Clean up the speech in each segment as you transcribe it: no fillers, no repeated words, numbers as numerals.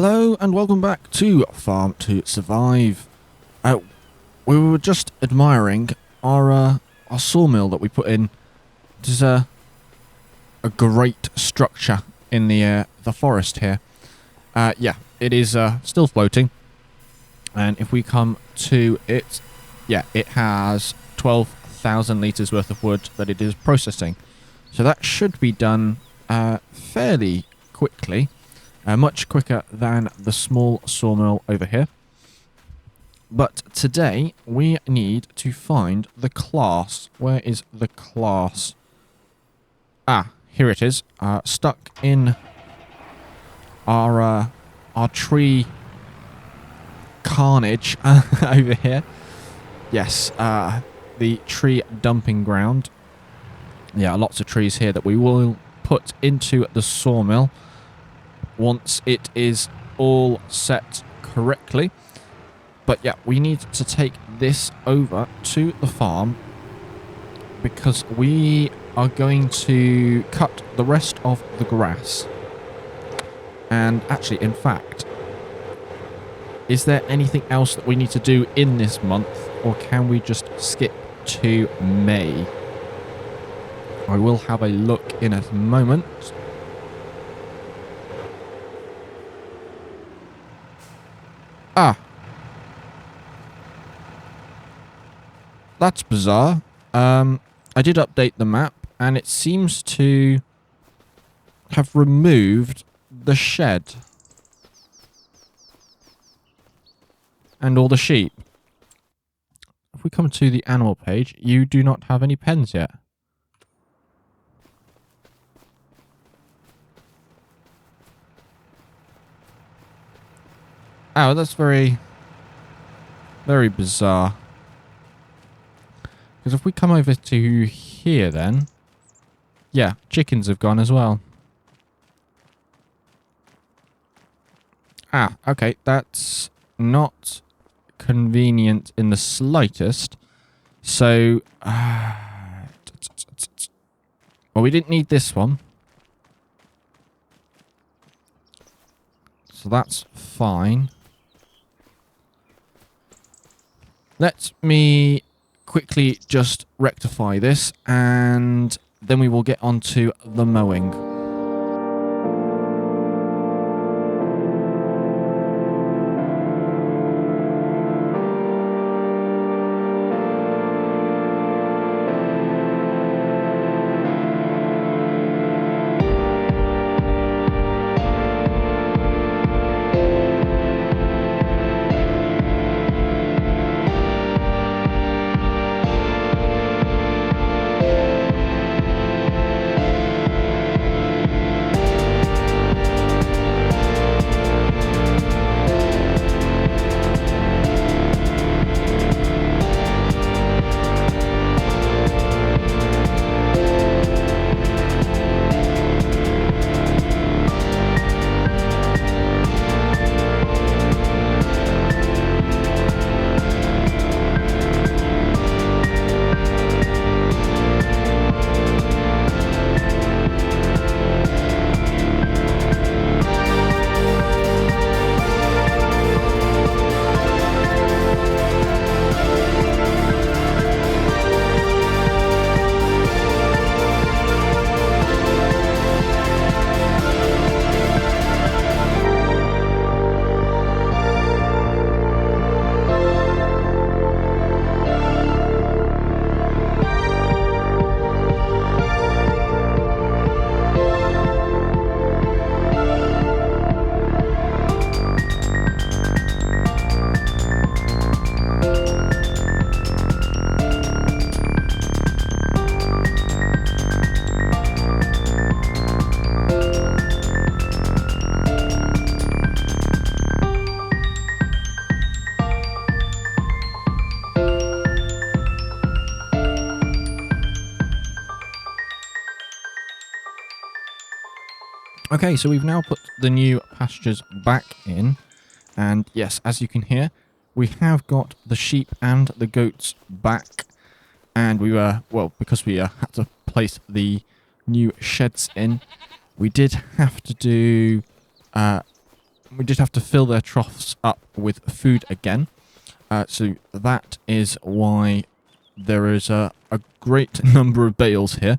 Hello and welcome back to Farm to Survive. We were just admiring our sawmill that we put in. It is a great structure in the forest here. Yeah, it is still floating, and if we come to it, yeah, it has 12,000 litres worth of wood that it is processing. So that should be done fairly quickly. Much quicker than the small sawmill over here. But today we need to find the class. Where is the class? Ah, here it is. Stuck in our tree carnage over here. Yes, the tree dumping ground. Yeah, lots of trees here that we will put into the sawmill once it is all set correctly. But yeah, we need to take this over to the farm because we are going to cut the rest of the grass. And actually, in fact, is there anything else that we need to do in this month, or can we just skip to May? I will have a look in a moment. Ah. That's bizarre. I did update the map, and it seems to have removed the shed. And all the sheep. If we come to the animal page, you do not have any pens yet. Oh, that's very bizarre. Because if we come over to here then... Yeah, chickens have gone as well. Ah, okay, that's not convenient in the slightest. So... well, we didn't need this one. So that's fine. Let me quickly just rectify this, and then we will get on to the mowing. Okay, so we've now put the new pastures back in, and yes, as you can hear, we have got the sheep and the goats back, and we were, well, because we had to place the new sheds in, we did have to do we just have to fill their troughs up with food again. So that is why there is a great number of bales here.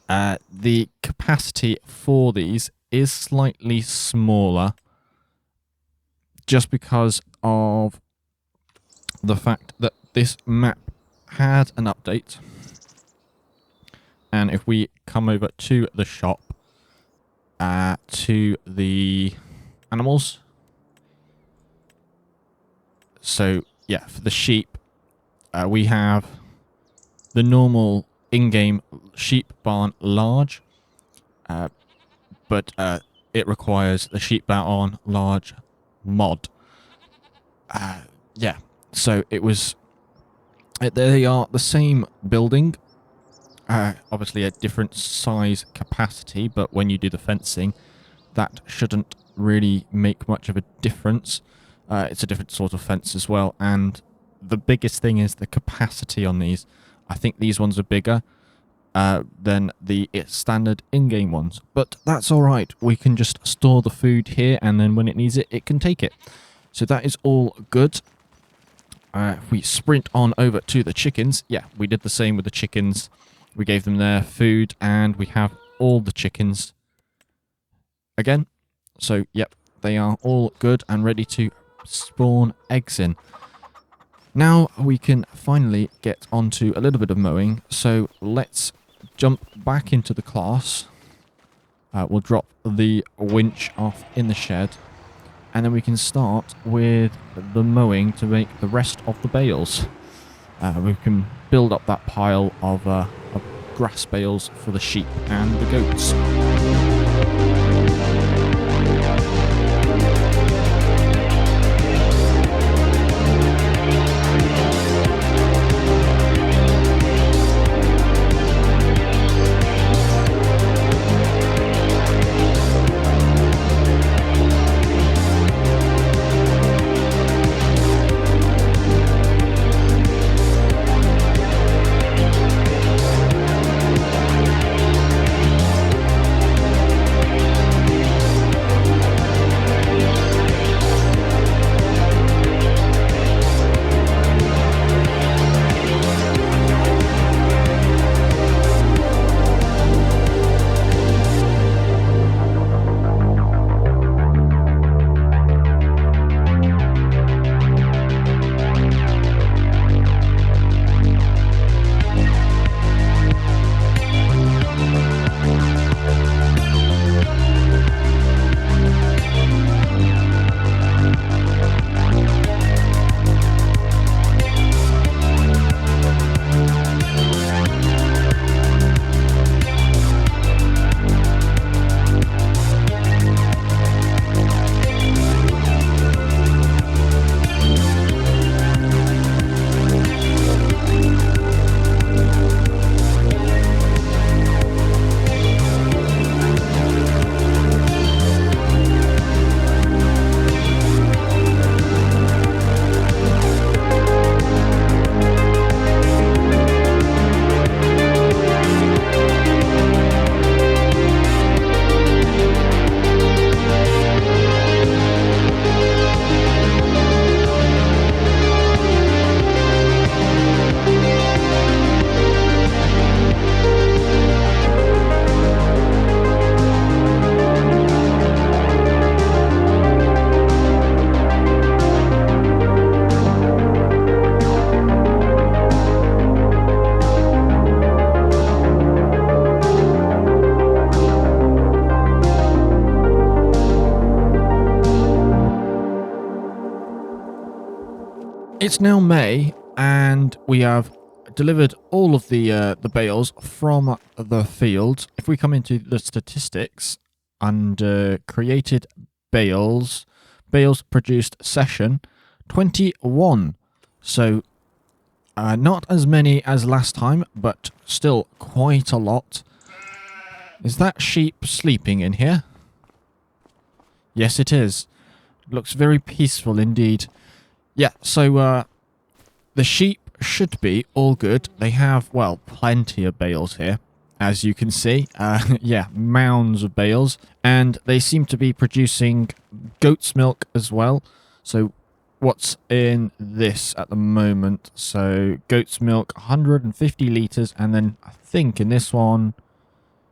The capacity for these is slightly smaller just because of the fact that this map had an update. And if we come over to the shop, to the animals. So, yeah, for the sheep, we have the normal in-game sheep barn large, but it requires the sheep barn large mod. Yeah, so it was... They are the same building, obviously a different size capacity, but when you do the fencing, that shouldn't really make much of a difference. It's a different sort of fence as well, and the biggest thing is the capacity on these. I think these ones are bigger than the standard in-game ones, but that's alright. We can just store the food here, and then when it needs it, it can take it. So that is all good. If we sprint on over to the chickens, yeah, we did the same with the chickens. We gave them their food, and we have all the chickens again. So, yep, they are all good and ready to spawn eggs in. Now we can finally get onto a little bit of mowing. So let's jump back into the class. We'll drop the winch off in the shed. And then we can start with the mowing to make the rest of the bales. We can build up that pile of grass bales for the sheep and the goats. It's now May, and we have delivered all of the bales from the field. If we come into the statistics under created bales produced session 21. So not as many as last time, but still quite a lot. Is that sheep sleeping in here? Yes, it is. It looks very peaceful indeed. Yeah, so the sheep should be all good. They have, well, plenty of bales here. as you can see. Yeah, mounds of bales. And they seem to be producing goat's milk as well. So what's in this at the moment? So goat's milk, 150 litres. And then I think in this one,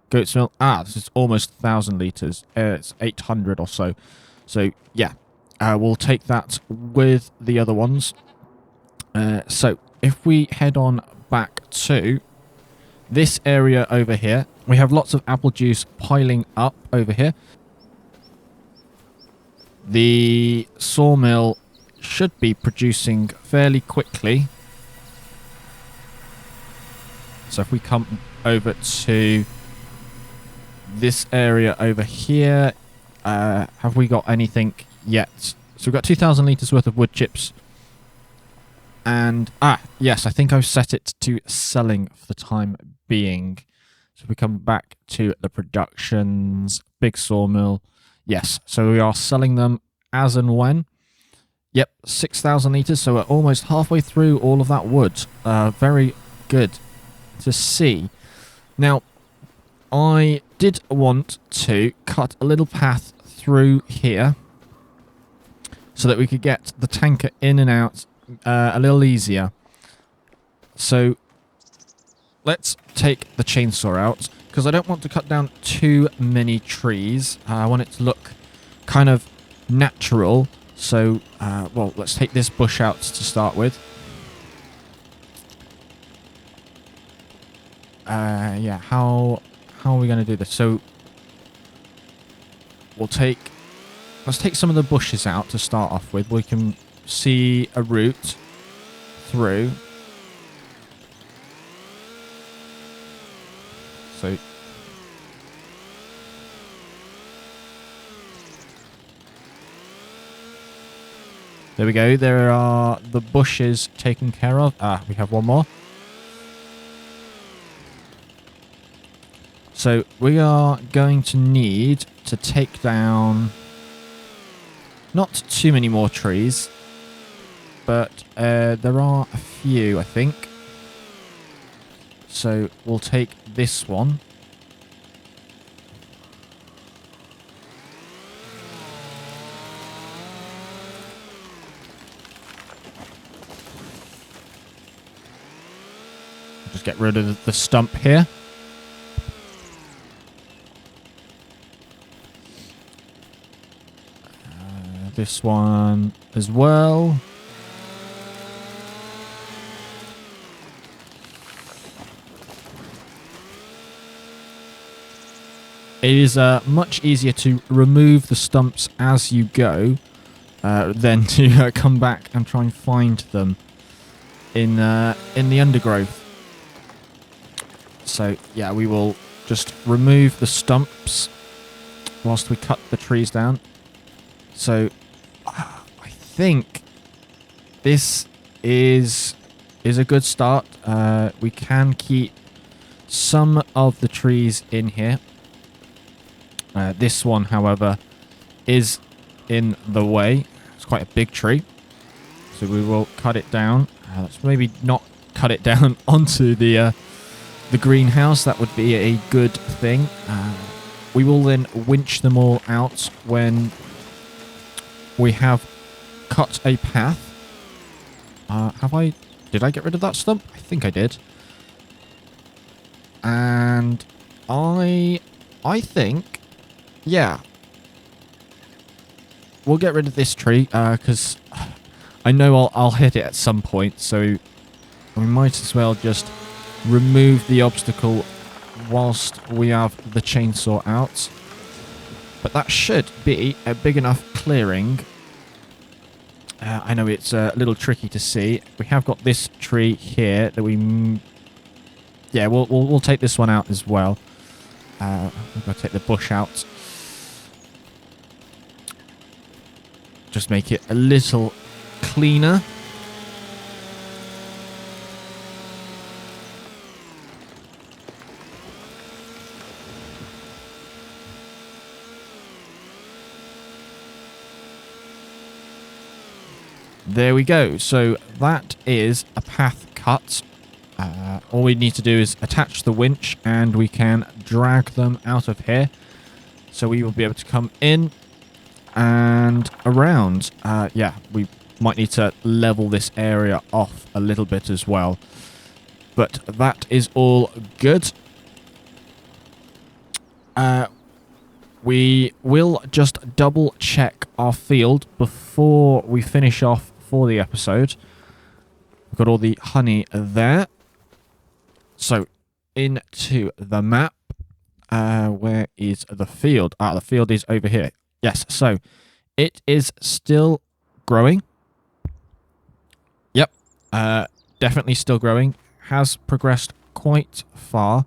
goat's milk, this is almost 1,000 litres. It's 800 or so. So yeah, we'll take that with the other ones. So if we head on back to this area over here, we have lots of apple juice piling up over here. The sawmill should be producing fairly quickly. So if we come over to this area over here, have we got anything yet? So we've got 2,000 litres worth of wood chips. And, yes, I think I've set it to selling for the time being. So if we come back to the productions, big sawmill. Yes, so we are selling them as and when. Yep, 6,000 litres, so we're almost halfway through all of that wood. Very good to see. Now, I did want to cut a little path through here so that we could get the tanker in and out a little easier. So let's take the chainsaw out, because I don't want to cut down too many trees. I want it to look kind of natural. So, well, let's take this bush out to start with. Yeah, how are we going to do this? So let's take some of the bushes out to start off with. We can see a route through. So there we go. There are the bushes taken care of. We have one more. So we are going to need to take down not too many more trees, but there are a few, I think. So we'll take this one. Just get rid of the stump here. This one as well. It is much easier to remove the stumps as you go than to come back and try and find them in the undergrowth. So yeah, we will just remove the stumps whilst we cut the trees down. So I think this is a good start. We can keep some of the trees in here. This one, however, is in the way. It's quite a big tree, so we will cut it down. Let's maybe not cut it down onto the greenhouse. That would be a good thing. We will then winch them all out when we have cut a path. Did I get rid of that stump? I think I did. And I think, yeah, we'll get rid of this tree because I know I'll hit it at some point. So we might as well just remove the obstacle whilst we have the chainsaw out. But that should be a big enough clearing. I know it's a little tricky to see. We have got this tree here that we... Yeah, we'll take this one out as well. We've got to take the bush out. Just make it a little cleaner. There we go. So that is a path cut. All we need to do is attach the winch and we can drag them out of here. So we will be able to come in and around. Yeah, we might need to level this area off a little bit as well. But that is all good. We will just double check our field before we finish off for the episode. We've got all the honey there. So, into the map. Where is the field? The field is over here. Yes, so it is still growing. Yep, definitely still growing. Has progressed quite far.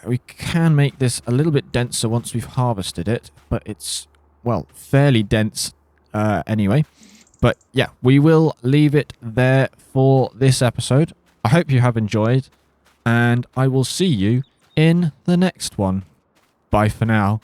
We can make this a little bit denser once we've harvested it, but it's, well, fairly dense anyway. But yeah, we will leave it there for this episode. I hope you have enjoyed, and I will see you in the next one. Bye for now.